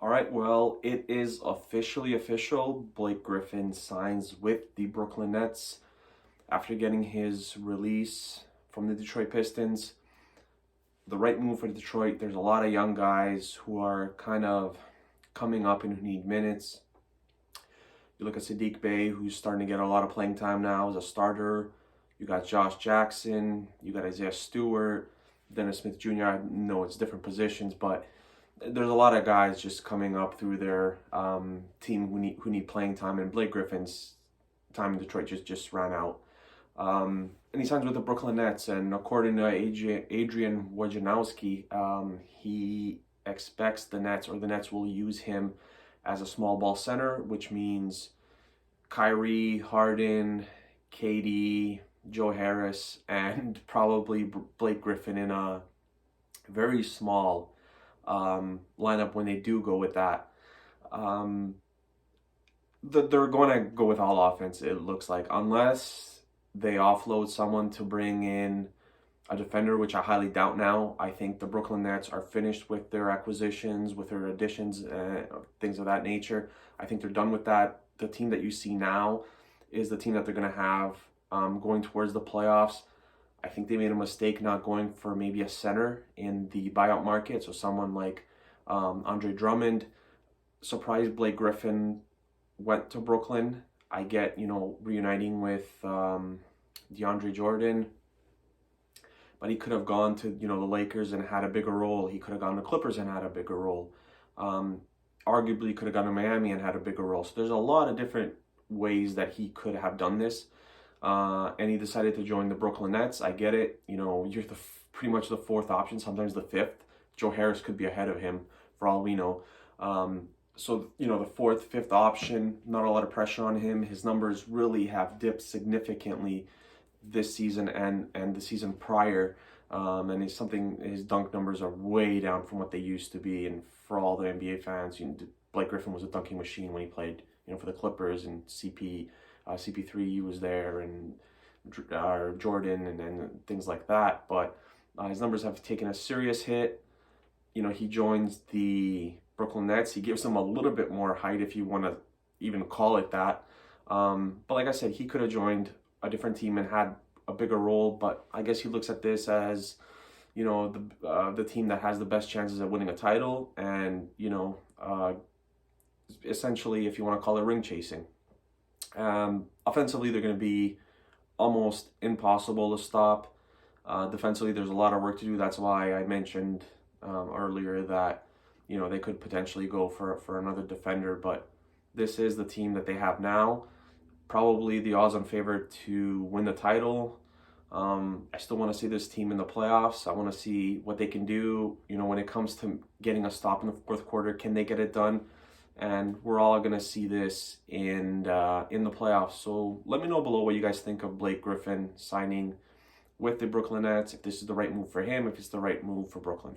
All right, well, it is officially official. Blake Griffin signs with the Brooklyn Nets after getting his release from the Detroit Pistons. The right move for Detroit. There's a lot of young guys who are kind of coming up and who need minutes. You look at Sadiq Bey, who's starting to get a lot of playing time now as a starter. You got Josh Jackson. You got Isaiah Stewart, Dennis Smith Jr. I know it's different positions, but there's a lot of guys just coming up through their team who need playing time, and Blake Griffin's time in Detroit just ran out. And he signs with the Brooklyn Nets, and according to Adrian Wojnarowski, he expects the Nets will use him as a small ball center, which means Kyrie, Harden, KD, Joe Harris, and probably Blake Griffin in a very small lineup when they do go with that. They're going to go with all offense, it looks like, unless they offload someone to bring in a defender, which I highly doubt now. I think the Brooklyn Nets are finished with their acquisitions, with their additions, things of that nature. I think they're done with that. The team that you see now is the team that they're going to have going towards the playoffs. I think they made a mistake not going for maybe a center in the buyout market. So someone like Andre Drummond. Surprised Blake Griffin went to Brooklyn. I get, reuniting with DeAndre Jordan. But he could have gone to, the Lakers and had a bigger role. He could have gone to Clippers and had a bigger role. Arguably could have gone to Miami and had a bigger role. So there's a lot of different ways that he could have done this. And he decided to join the Brooklyn Nets. I get it. You're pretty much the fourth option, sometimes the fifth. Joe Harris could be ahead of him for all we know. So, the fourth, fifth option, not a lot of pressure on him. His numbers really have dipped significantly this season and the season prior. And his dunk numbers are way down from what they used to be. And for all the NBA fans, Blake Griffin was a dunking machine when he played, for the Clippers, and CP3 was there, and Jordan and things like that. But his numbers have taken a serious hit. He joins the Brooklyn Nets. He gives them a little bit more height, if you want to even call it that. But like I said, he could have joined a different team and had a bigger role. But I guess he looks at this as, the team that has the best chances of winning a title, and essentially, if you want to call it, ring chasing. Offensively, they're going to be almost impossible to stop. Defensively, there's a lot of work to do. That's why I mentioned earlier that they could potentially go for another defender, but this is the team that they have now. Probably the odds-on favorite to win the title. I still want to see this team in the playoffs. I want to see what they can do. When it comes to getting a stop in the fourth quarter, can they get it done? And we're all going to see this in the playoffs. So let me know below what you guys think of Blake Griffin signing with the Brooklyn Nets, if this is the right move for him, if it's the right move for Brooklyn.